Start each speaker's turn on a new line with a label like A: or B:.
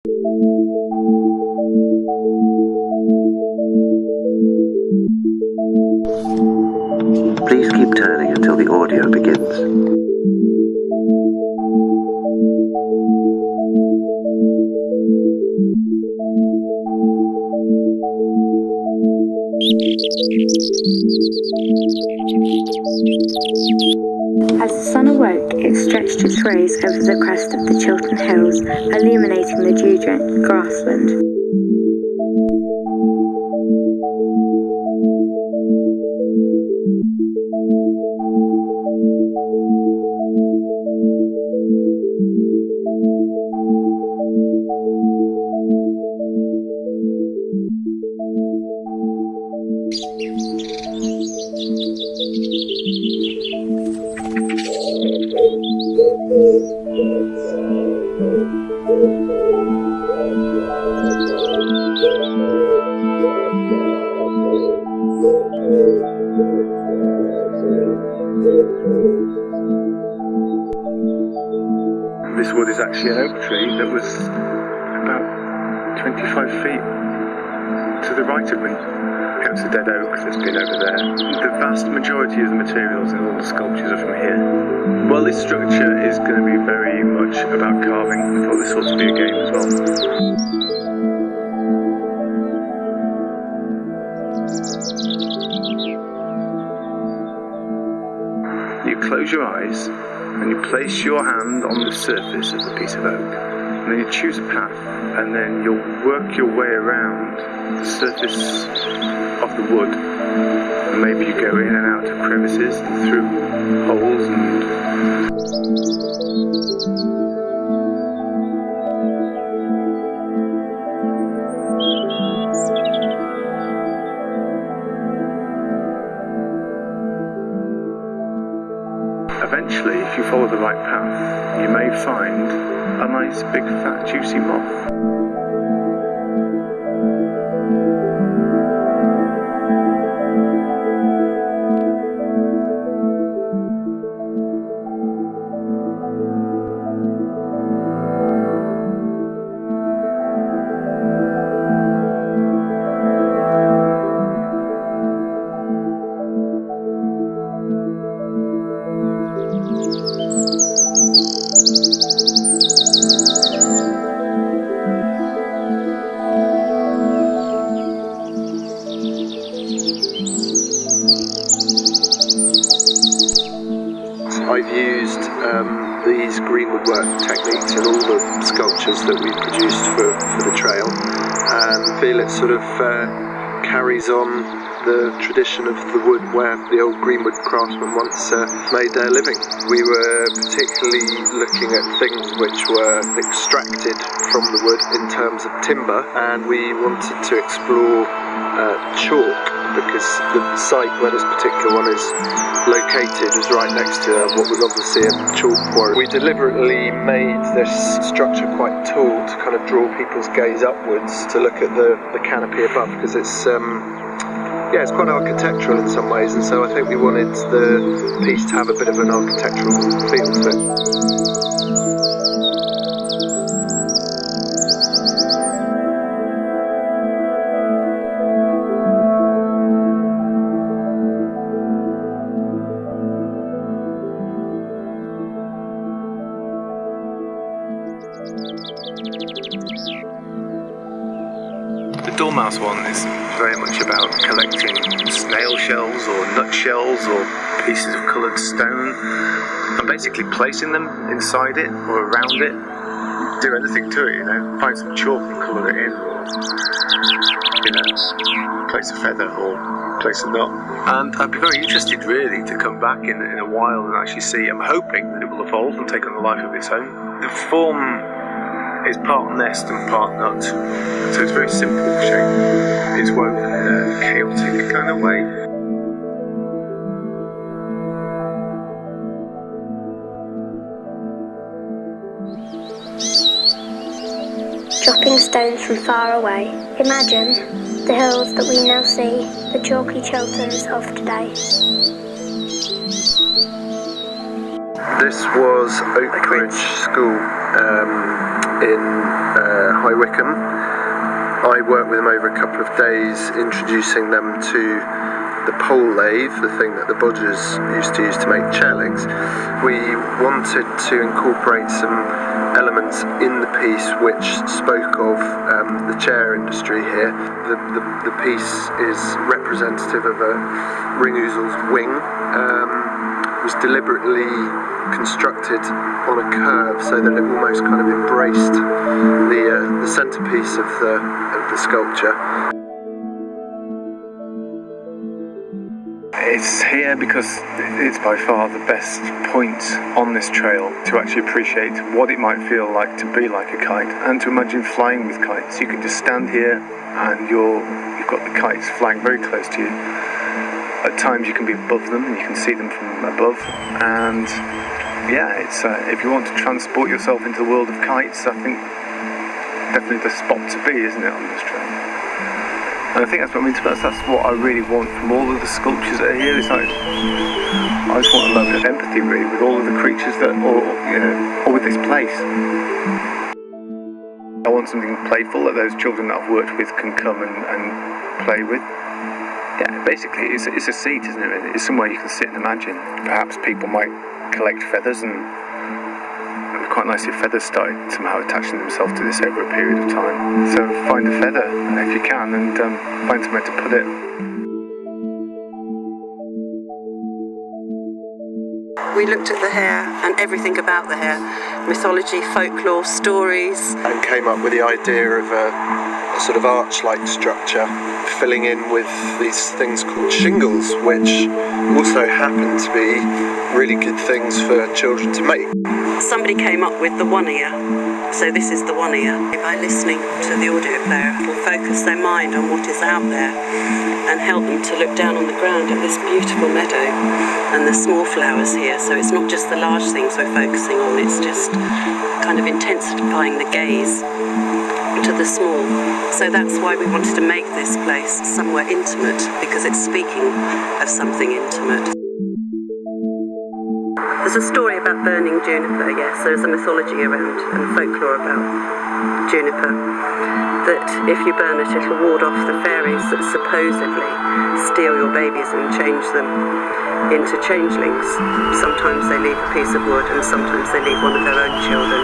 A: Please keep turning until the audio begins.
B: As the sun awoke, it stretched its rays over the crest of the Chiltern Hills, illuminating the dew-drenched grassland.
C: This wood is actually an oak tree that was about 25 feet to the right of me. It was a dead oak that's been over there. The vast majority of the materials in all the sculptures are from here. Well, this structure is going to be very much about carving. I thought this ought to be a game as well. You close your eyes and you place your hand on the surface of the piece of oak, and then you choose a path, and then you'll work your way around the surface of the wood, and maybe you go in and out of crevices and through holes and eventually, if you follow the right path, you may find a nice big fat juicy moth.
A: I've used these green woodwork techniques in all the sculptures that we've produced for the trail, and feel it sort of carries on the tradition of the wood where the old greenwood craftsmen once made their living. We were particularly looking at things which were extracted from the wood in terms of timber, and we wanted to explore chalk, because the site where this particular one is located is right next to what was obviously a chalk quarry. We deliberately made this structure quite tall to kind of draw people's gaze upwards to look at the canopy above, because it's it's quite architectural in some ways, and so I think we wanted the piece to have a bit of an architectural feel to it.
C: The dormouse one is very much about collecting snail shells or nut shells or pieces of coloured stone and basically placing them inside it or around it. Do anything to it, find some chalk and colour it in, or place a feather or place a knot. And I'd be very interested really to come back in a while and actually see. I'm hoping that it will evolve and take on a life of its own. The form is part nest and part nut, so it's very simple shape. It's woven in a chaotic kind of way.
D: Dropping stones from far away, imagine the hills that we now see, the chalky Chilterns of today.
A: This was Oak Ridge School. in High Wycombe. I worked with them over a couple of days, introducing them to the pole lathe, the thing that the Bodgers used to use to make chair legs. We wanted to incorporate some elements in the piece which spoke of the chair industry here. The piece is representative of a ringousel's wing. It was deliberately constructed on a curve so that it almost kind of embraced the centerpiece of the sculpture.
C: It's here because it's by far the best point on this trail to actually appreciate what it might feel like to be like a kite and to imagine flying with kites. You can just stand here and you've got the kites flying very close to you. At times you can be above them and you can see them from above, and yeah, it's if you want to transport yourself into the world of kites, I think definitely the spot to be, isn't it, on this trail? And I think that's what I really want from all of the sculptures that are here. It's like I just want a moment of empathy really with all of the creatures or with this place. I want something playful that those children that I've worked with can come and play with. Yeah, basically it's a seat, isn't it? It's somewhere you can sit and imagine. Perhaps people might collect feathers, and it would be quite nice if feathers started somehow attaching themselves to this over a period of time. So find a feather if you can, and find somewhere to put it.
E: We looked at the hair and everything about the hair, mythology, folklore, stories.
A: And came up with the idea of a sort of arch-like structure, filling in with these things called shingles, which also happen to be really good things for children to make.
E: Somebody came up with the one ear, so this is the one ear. By listening to the audio player, it will focus their mind on what is out there and help them to look down on the ground at this beautiful meadow and the small flowers here. So it's not just the large things we're focusing on, it's just kind of intensifying the gaze to the small. So that's why we wanted to make this place somewhere intimate, because it's speaking of something intimate. There's a story about burning juniper, yes, there's a mythology around and folklore about juniper, that if you burn it, it'll ward off the fairies that supposedly steal your babies and change them into changelings. Sometimes they leave a piece of wood and sometimes they leave one of their own children.